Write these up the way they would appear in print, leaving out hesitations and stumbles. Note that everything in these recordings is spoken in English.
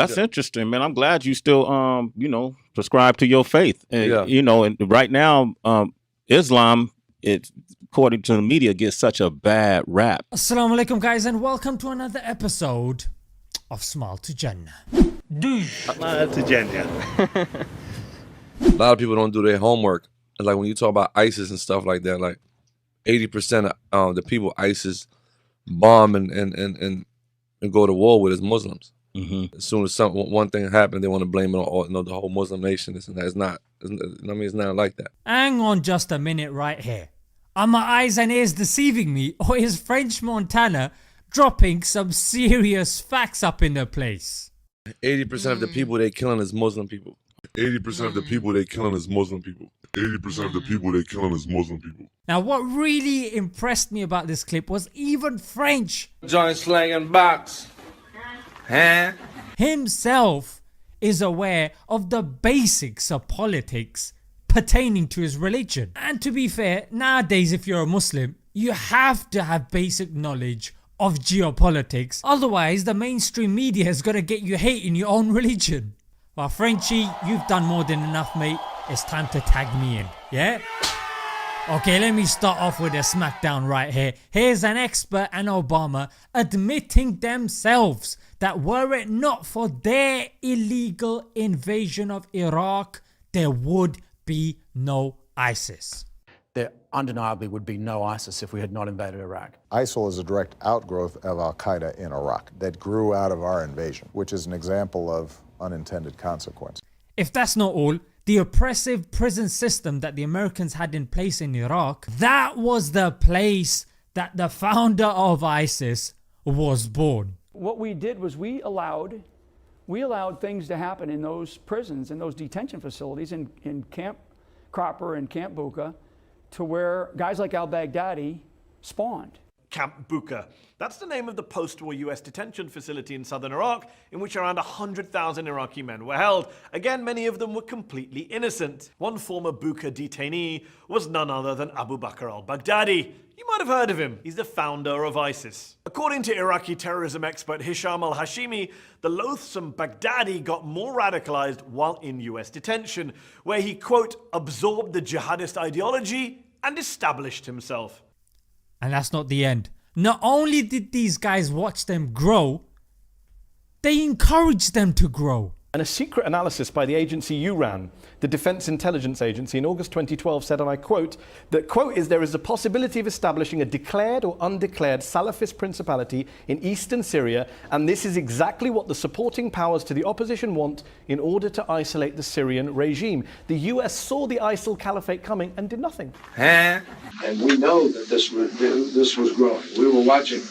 That's interesting, man. I'm glad you still, subscribe to your faith. And right now, Islam, according to the media, gets such a bad rap. Assalamu alaikum, guys, and welcome to another episode of Smile to Jannah. Smile to Jannah. A lot of people don't do their homework. Like when you talk about ISIS and stuff like that, like 80% of the people ISIS bomb and go to war with is Muslims. Mm-hmm. As soon as one thing happened, they want to blame it on the whole Muslim nation. This and that. It's not like that. Hang on just a minute right here. Are my eyes and ears deceiving me, or is French Montana dropping some serious facts up in the place? 80% of the people they killing is Muslim people. 80% of the people they killing is Muslim people. 80% of the people they killing is Muslim people. Now what really impressed me about this clip was even French Joint slanging box. Huh? himself is aware of the basics of politics pertaining to his religion. And to be fair, nowadays if you're a Muslim, you have to have basic knowledge of geopolitics, otherwise the mainstream media is gonna get you hating your own religion. Well, Frenchie, you've done more than enough, mate. It's time to tag me in, yeah? Okay, let me start off with a smackdown right here. Here's an expert and Obama admitting themselves that were it not for their illegal invasion of Iraq, there would be no ISIS. There undeniably would be no ISIS if we had not invaded Iraq. ISIL is a direct outgrowth of Al-Qaeda in Iraq that grew out of our invasion, which is an example of unintended consequence. If that's not all, the oppressive prison system that the Americans had in place in Iraq, that was the place that the founder of ISIS was born. What we did was we allowed things to happen in those prisons, in those detention facilities in Camp Cropper and Camp Bucca, to where guys like al-Baghdadi spawned. Camp Bucca. That's the name of the post-war US detention facility in southern Iraq in which around 100,000 Iraqi men were held. Again, many of them were completely innocent. One former Bucca detainee was none other than Abu Bakr al-Baghdadi. You might have heard of him. He's the founder of ISIS. According to Iraqi terrorism expert Hisham al-Hashimi, the loathsome Baghdadi got more radicalized while in US detention, where he, quote, absorbed the jihadist ideology and established himself. And that's not the end. Not only did these guys watch them grow, they encouraged them to grow. And a secret analysis by the agency you ran, the Defense Intelligence Agency, in August 2012 said, and I quote, that, quote, is there is a possibility of establishing a declared or undeclared Salafist principality in eastern Syria, and this is exactly what the supporting powers to the opposition want in order to isolate the Syrian regime. The US saw the ISIL caliphate coming and did nothing. Huh? And we know that this was growing. We were watching.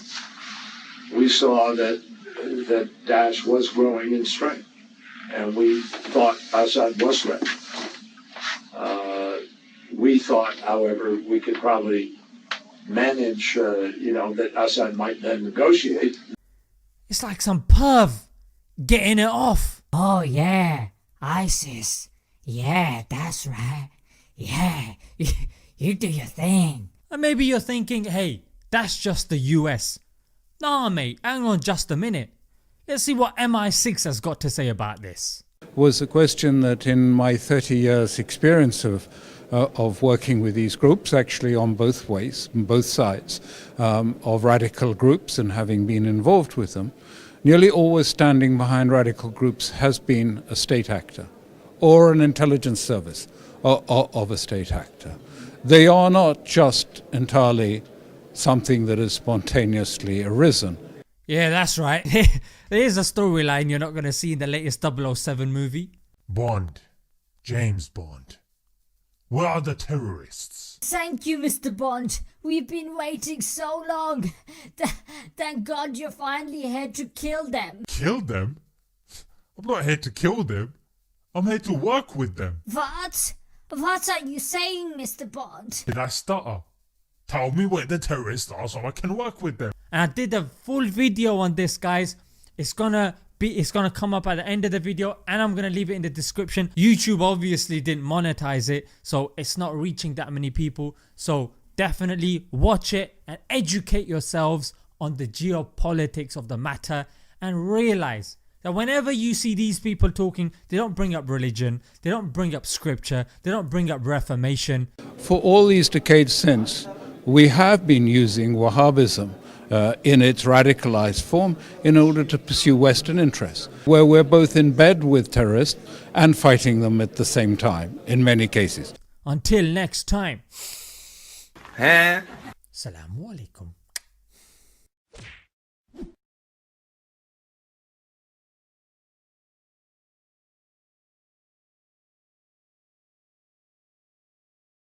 We saw that Daesh was growing in strength. And we thought Assad was threatened. We thought, however, we could probably manage, that Assad might then negotiate. It's like some perv getting it off. Oh yeah, ISIS. Yeah, that's right. Yeah, you do your thing. And maybe you're thinking, hey, that's just the US. Nah mate, hang on just a minute. Let's see what MI6 has got to say about this. Was a question that in my 30 years experience of working with these groups, actually on both ways, on both sides of radical groups and having been involved with them, nearly always standing behind radical groups has been a state actor or an intelligence service of a state actor. They are not just entirely something that has spontaneously arisen. Yeah, that's right. There's a storyline you're not going to see in the latest 007 movie. Bond. James Bond. Where are the terrorists? Thank you, Mr. Bond. We've been waiting so long. Thank God you're finally here to kill them. Kill them? I'm not here to kill them. I'm here to work with them. What? What are you saying, Mr. Bond? Did I stutter? Tell me where the terrorists are so I can work with them. And I did a full video on this, guys. It's gonna come up at the end of the video, and I'm gonna leave it in the description. YouTube obviously didn't monetize it, so it's not reaching that many people. So definitely watch it and educate yourselves on the geopolitics of the matter, and realize that whenever you see these people talking, they don't bring up religion, they don't bring up scripture, they don't bring up reformation. For all these decades since, we have been using Wahhabism in its radicalized form in order to pursue Western interests, where we're both in bed with terrorists and fighting them at the same time, in many cases. Until next time. Assalamu alaikum.